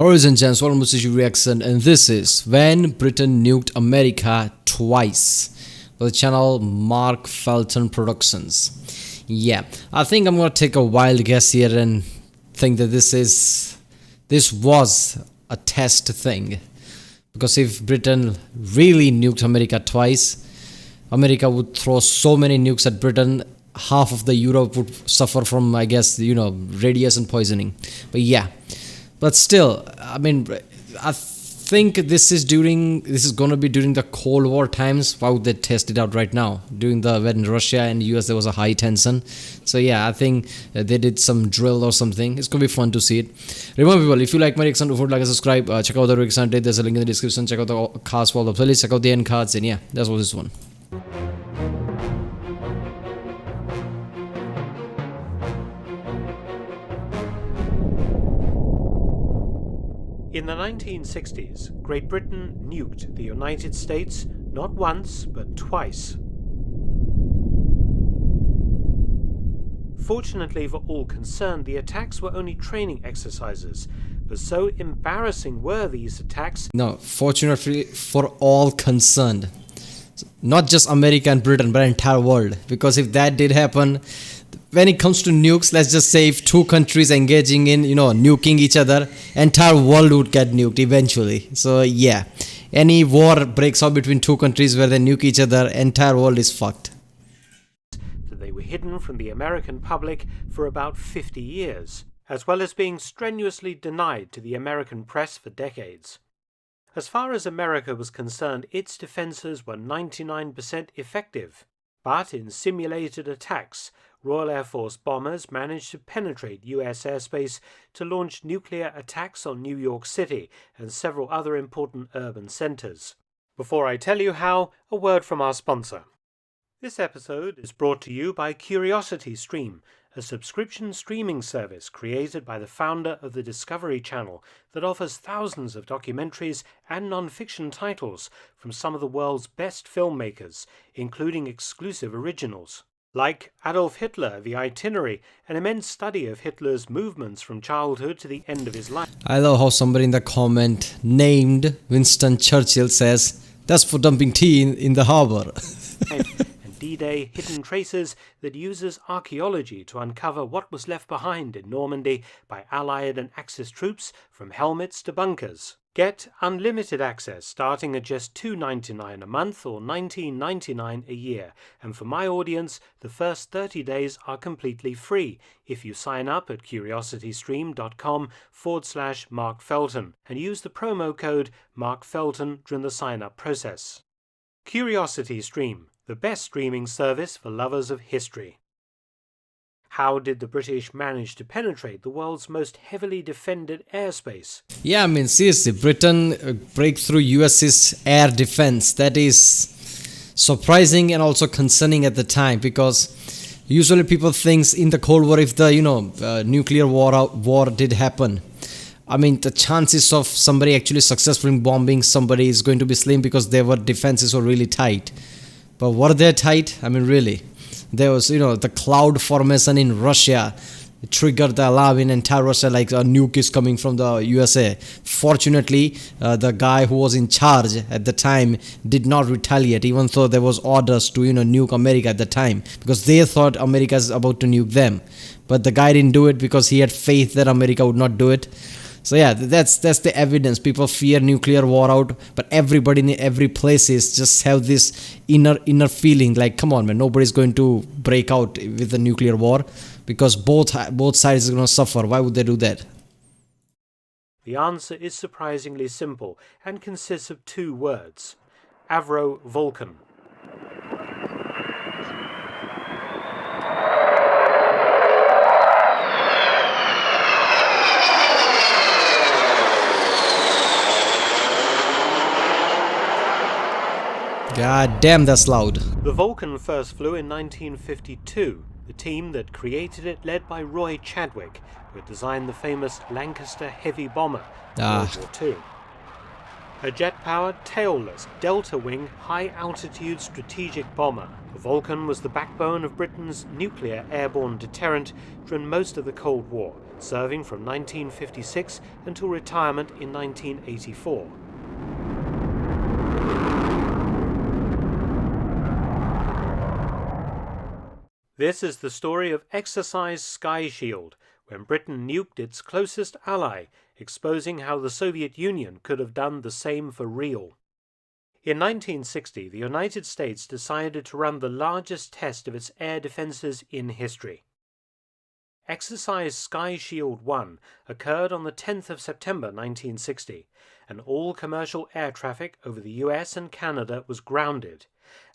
Origin Gents, welcome to CG Reaction, and this is When Britain Nuked America Twice for the channel Mark Felton Productions. Yeah, I think I'm gonna take a wild guess here and think that this was a test thing, because if Britain really nuked America twice, America would throw so many nukes at Britain, half of the Europe would suffer from, I guess, radiation poisoning. But yeah. But still, I mean, I think this is gonna be during the Cold War times. Why would they test it out right now? When Russia and US there was a high tension. So yeah, I think they did some drill or something. It's gonna be fun to see it. Remember, people, if you like my reaction, don't forget to like and subscribe. Check out the reaction. There's a link in the description. Check out the cards for the playlist. Check out the end cards, and yeah, that's what this one. In the 1960s, Great Britain nuked the United States not once, but twice. Fortunately for all concerned, the attacks were only training exercises, but so embarrassing were these attacks. No, fortunately for all concerned. Not just America and Britain, but entire world. Because if that did happen, when it comes to nukes, let's just say if two countries engaging in, nuking each other, entire world would get nuked eventually. So yeah, any war breaks out between two countries where they nuke each other, entire world is fucked. They were hidden from the American public for about 50 years, as well as being strenuously denied to the American press for decades. As far as America was concerned, its defenses were 99% effective. But in simulated attacks, Royal Air Force bombers managed to penetrate US airspace to launch nuclear attacks on New York City and several other important urban centers. Before I tell you how, a word from our sponsor. This episode is brought to you by CuriosityStream, a subscription streaming service created by the founder of the Discovery Channel that offers thousands of documentaries and non-fiction titles from some of the world's best filmmakers, including exclusive originals. Like Adolf Hitler, The Itinerary, an immense study of Hitler's movements from childhood to the end of his life. I love how somebody in the comment named Winston Churchill says, "That's for dumping tea in the harbor." D-Day Hidden Traces that uses archaeology to uncover what was left behind in Normandy by Allied and Axis troops, from helmets to bunkers. Get unlimited access starting at just $2.99 a month or $19.99 a year, and for my audience, the first 30 days are completely free if you sign up at curiositystream.com/Mark Felton and use the promo code Mark Felton during the sign-up process. CuriosityStream, the best streaming service for lovers of history. How did the British manage to penetrate the world's most heavily defended airspace? Yeah, I mean, seriously, Britain break through US's air defense. That is surprising and also concerning at the time, because usually people think in the Cold War, if the nuclear war did happen, I mean, the chances of somebody actually successfully bombing somebody is going to be slim, because their defenses were really tight. But were they tight? I mean, really? There was, the cloud formation in Russia triggered the alarm in entire Russia, like a nuke is coming from the USA. Fortunately, the guy who was in charge at the time did not retaliate, even though there was orders to, nuke America at the time, because they thought America is about to nuke them. But the guy didn't do it because he had faith that America would not do it. So yeah, that's the evidence. People fear nuclear war out, but everybody in every place is just have this inner feeling like, come on man, nobody's going to break out with the nuclear war, because both sides are going to suffer. Why would they do that? The answer is surprisingly simple and consists of two words: Avro-Vulcan. God damn, that's loud. The Vulcan first flew in 1952. The team that created it, led by Roy Chadwick, who had designed the famous Lancaster heavy bomber in World War II. A jet-powered, tailless, delta-wing, high-altitude strategic bomber, the Vulcan was the backbone of Britain's nuclear airborne deterrent during most of the Cold War, serving from 1956 until retirement in 1984. This is the story of Exercise Sky Shield, when Britain nuked its closest ally, exposing how the Soviet Union could have done the same for real. In 1960, the United States decided to run the largest test of its air defenses in history. Exercise Sky Shield 1 occurred on the 10th of September 1960, and all commercial air traffic over the US and Canada was grounded,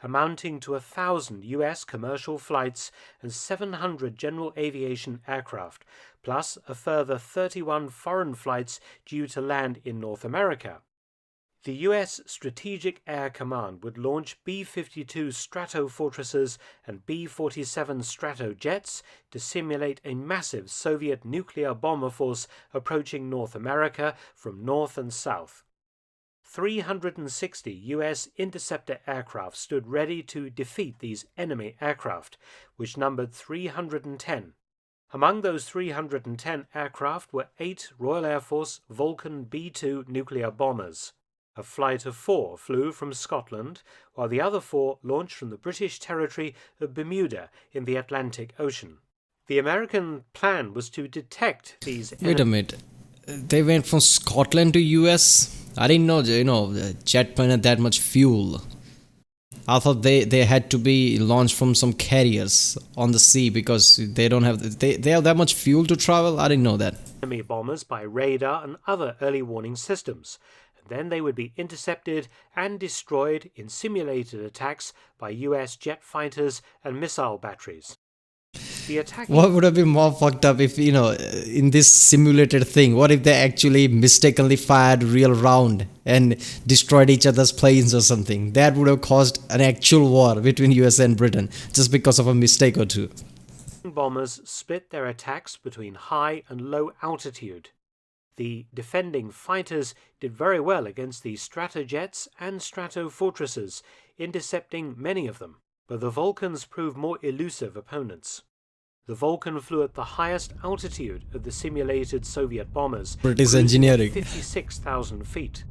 amounting to 1,000 US commercial flights and 700 general aviation aircraft, plus a further 31 foreign flights due to land in North America. The US Strategic Air Command would launch B-52 Stratofortresses and B-47 Stratojets to simulate a massive Soviet nuclear bomber force approaching North America from north and south. 360 US interceptor aircraft stood ready to defeat these enemy aircraft, which numbered 310. Among those 310 aircraft were 8 Royal Air Force Vulcan B-2 nuclear bombers. A flight of 4 flew from Scotland, while the other 4 launched from the British territory of Bermuda in the Atlantic Ocean. The American plan was to detect these Wait a minute. They went from Scotland to US? I didn't know, the jet plane had that much fuel. I thought they had to be launched from some carriers on the sea because they don't have they have that much fuel to travel. I didn't know that. Enemy bombers by radar and other early warning systems. Then they would be intercepted and destroyed in simulated attacks by US jet fighters and missile batteries. The attack. What would have been more fucked up if, in this simulated thing, what if they actually mistakenly fired real round and destroyed each other's planes or something? That would have caused an actual war between US and Britain just because of a mistake or two. Bombers split their attacks between high and low altitude. The defending fighters did very well against the Stratojets and Stratofortresses, intercepting many of them, but the Vulcans proved more elusive opponents. The Vulcan flew at the highest altitude of the simulated Soviet bombers, British engineering, 56,000 feet.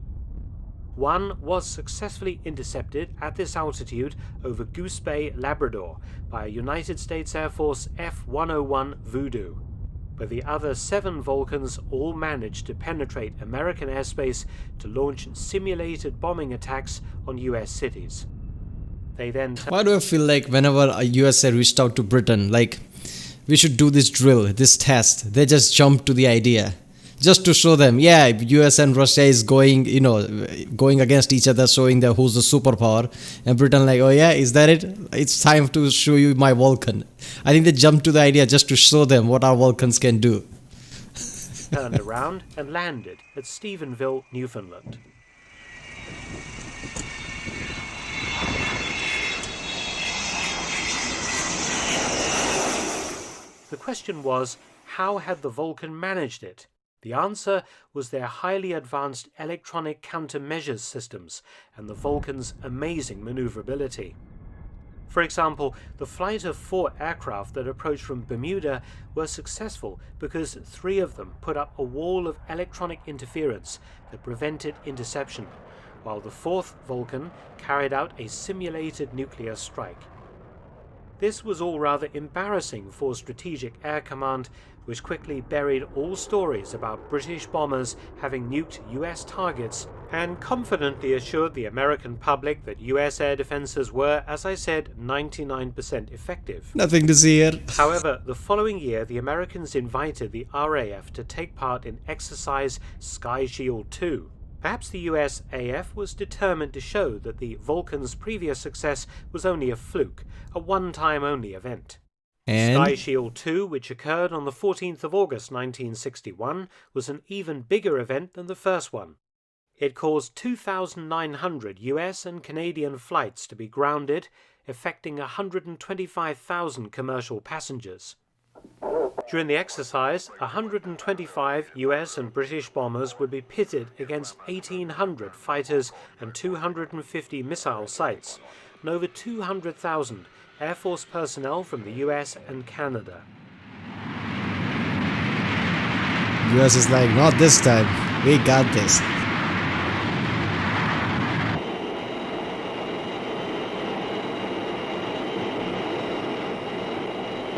One was successfully intercepted at this altitude over Goose Bay, Labrador, by a United States Air Force F-101 Voodoo. But the other 7 Vulcans all managed to penetrate American airspace to launch simulated bombing attacks on US cities. They then... Why do I feel like whenever a USA reached out to Britain, like, we should do this drill, this test, they just jump to the idea. Just to show them, yeah, US and Russia is going against each other, showing them who's the superpower. And Britain like, oh yeah, is that it? It's time to show you my Vulcan. I think they jumped to the idea just to show them what our Vulcans can do. Turned around and landed at Stephenville, Newfoundland. The question was, how had the Vulcan managed it? The answer was their highly advanced electronic countermeasures systems and the Vulcan's amazing maneuverability. For example, the flight of 4 aircraft that approached from Bermuda were successful because 3 of them put up a wall of electronic interference that prevented interception, while the 4th Vulcan carried out a simulated nuclear strike. This was all rather embarrassing for Strategic Air Command, which quickly buried all stories about British bombers having nuked US targets and confidently assured the American public that US air defenses were, as I said, 99% effective. Nothing to see here. However, the following year, the Americans invited the RAF to take part in Exercise Sky Shield 2. Perhaps the US AF was determined to show that the Vulcan's previous success was only a fluke, a one-time only event. And Sky Shield 2, which occurred on the 14th of August 1961, was an even bigger event than the first one. It caused 2,900 US and Canadian flights to be grounded, affecting 125,000 commercial passengers. During the exercise, 125 US and British bombers would be pitted against 1,800 fighters and 250 missile sites, and over 200,000 Air Force personnel from the US and Canada. US is like, not this time. We got this.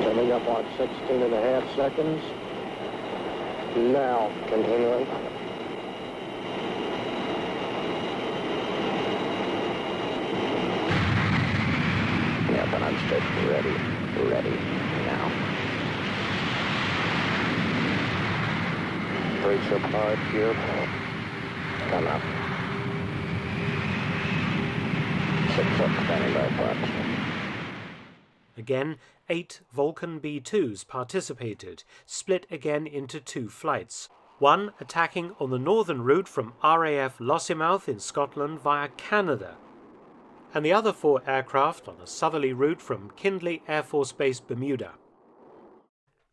Coming up on 16 and a half seconds. Now, continuing. Yeah, but I'm straight. Ready, now. 3 trip hard, cube. Come up. 6 up, standing by front. Again, 8 Vulcan B-2s participated, split again into 2 flights. One attacking on the northern route from RAF Lossiemouth in Scotland via Canada, and the other 4 aircraft on a southerly route from Kindley Air Force Base, Bermuda.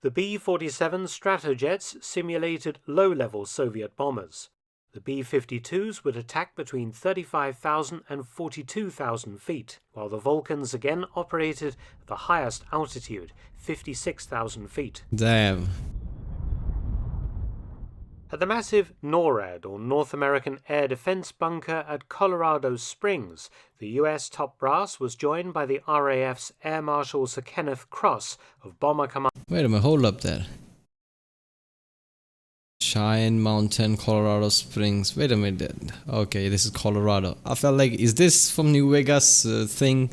The B-47 Stratojets simulated low-level Soviet bombers. The B-52s would attack between 35,000 and 42,000 feet, while the Vulcans again operated at the highest altitude, 56,000 feet. Damn. At the massive NORAD, or North American Air Defense Bunker at Colorado Springs, the US top brass was joined by the RAF's Air Marshal Sir Kenneth Cross of Bomber Command. Wait a minute, hold up there. Cheyenne Mountain, Colorado Springs. Wait a minute. Okay, this is Colorado. I felt like, is this from New Vegas thing?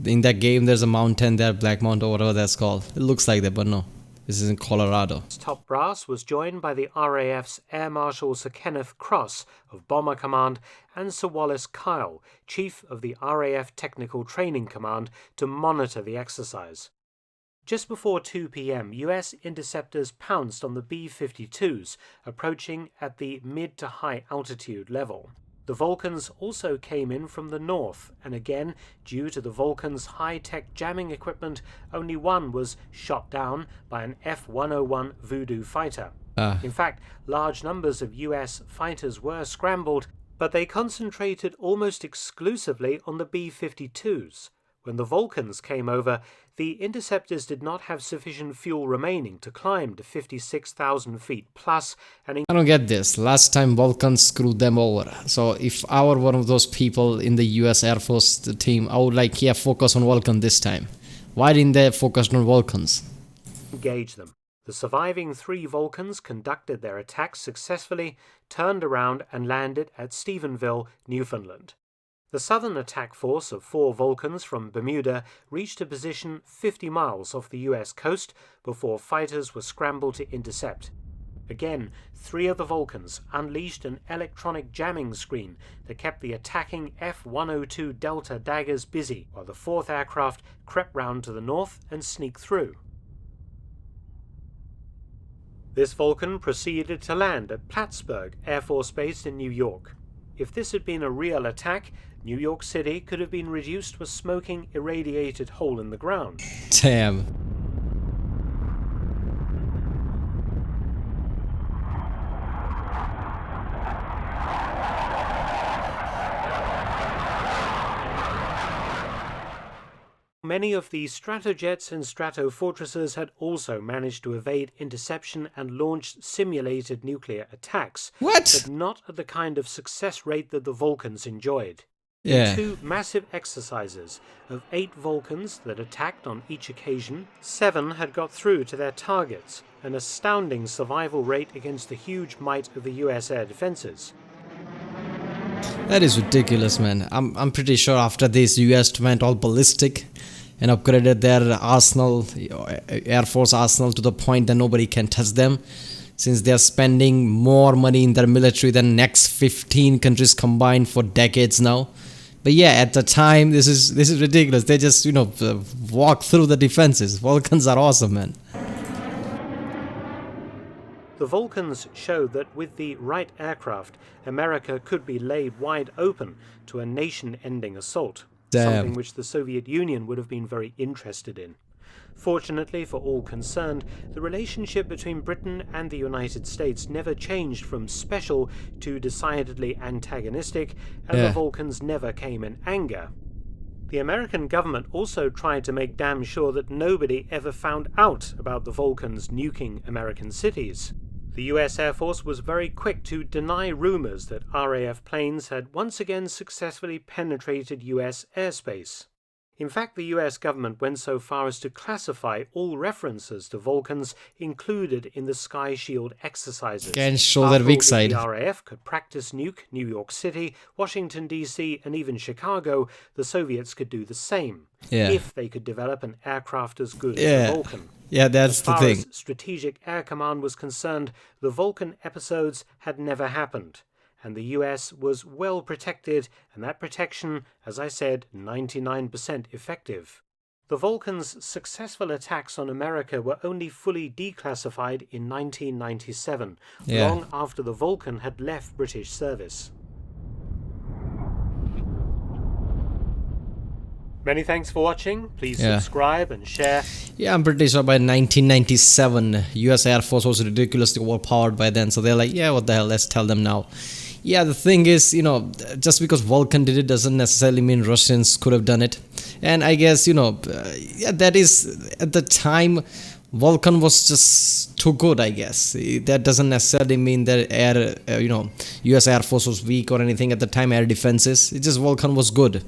In that game, there's a mountain there, Black Mountain or whatever that's called. It looks like that, but no. This is in Colorado. Top brass was joined by the RAF's Air Marshal Sir Kenneth Cross of Bomber Command and Sir Wallace Kyle, Chief of the RAF Technical Training Command, to monitor the exercise. Just before 2 p.m., US interceptors pounced on the B-52s, approaching at the mid to high altitude level. The Vulcans also came in from the north, and again, due to the Vulcans' high-tech jamming equipment, only one was shot down by an F-101 Voodoo fighter. In fact, large numbers of US fighters were scrambled, but they concentrated almost exclusively on the B-52s. When the Vulcans came over, the interceptors did not have sufficient fuel remaining to climb to 56,000 feet plus. And I don't get this. Last time Vulcans screwed them over. So if I were one of those people in the US Air Force team, I would like, yeah, focus on Vulcan this time. Why didn't they focus on Vulcans? Engage them. The surviving 3 Vulcans conducted their attacks successfully, turned around and landed at Stephenville, Newfoundland. The southern attack force of 4 Vulcans from Bermuda reached a position 50 miles off the US coast before fighters were scrambled to intercept. Again, 3 of the Vulcans unleashed an electronic jamming screen that kept the attacking F-102 Delta daggers busy, while the 4th aircraft crept round to the north and sneaked through. This Vulcan proceeded to land at Plattsburgh Air Force Base in New York. If this had been a real attack, New York City could have been reduced to a smoking, irradiated hole in the ground. Damn. Many of the Stratojets and Stratofortresses had also managed to evade interception and launch simulated nuclear attacks. What? But not at the kind of success rate that the Vulcans enjoyed. Yeah. In 2 massive exercises of 8 Vulcans that attacked on each occasion, 7 had got through to their targets, an astounding survival rate against the huge might of the US air defenses. That is ridiculous, man. I'm pretty sure after this, US went all ballistic and upgraded their arsenal, Air Force arsenal, to the point that nobody can touch them, since they're spending more money in their military than next 15 countries combined for decades now. But yeah, at the time, this is ridiculous. They just, walk through the defenses. Vulcans are awesome, man. The Vulcans showed that with the right aircraft, America could be laid wide open to a nation-ending assault, something which the Soviet Union would have been very interested in. Fortunately for all concerned, the relationship between Britain and the United States never changed from special to decidedly antagonistic, and the Vulcans never came in anger. The American government also tried to make damn sure that nobody ever found out about the Vulcans nuking American cities. The US Air Force was very quick to deny rumors that RAF planes had once again successfully penetrated US airspace. In fact, the US government went so far as to classify all references to Vulcans included in the Sky Shield exercises. Can show their weak side. If the RAF could practice nuke New York City, Washington, D.C., and even Chicago, the Soviets could do the same, if they could develop an aircraft as good as the Vulcan. Yeah, that's the thing. As far as Strategic Air Command was concerned, the Vulcan episodes had never happened, and the US was well protected, and that protection, as I said, 99% effective. The Vulcan's successful attacks on America were only fully declassified in 1997, long after the Vulcan had left British service. Many thanks for watching. Please subscribe and share. Yeah, I'm pretty sure by 1997, US Air Force was ridiculously overpowered by then. So they're like, yeah, what the hell, let's tell them now. Yeah, the thing is, just because Vulcan did it doesn't necessarily mean Russians could have done it. And I guess, that is, at the time, Vulcan was just too good, I guess. That doesn't necessarily mean that US Air Force was weak or anything at the time, air defenses. It's just Vulcan was good.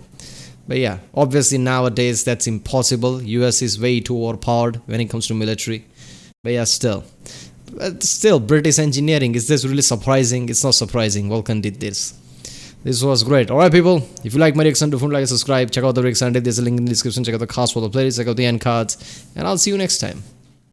But yeah, obviously nowadays that's impossible. US is way too overpowered when it comes to military. But yeah, still, British engineering, is this really surprising? It's not surprising. Vulcan did this. This was great. Alright people, if you like my reaction, don't like and subscribe. Check out the reaction. There's a link in the description. Check out the cast for the playlist. Check out the end cards. And I'll see you next time.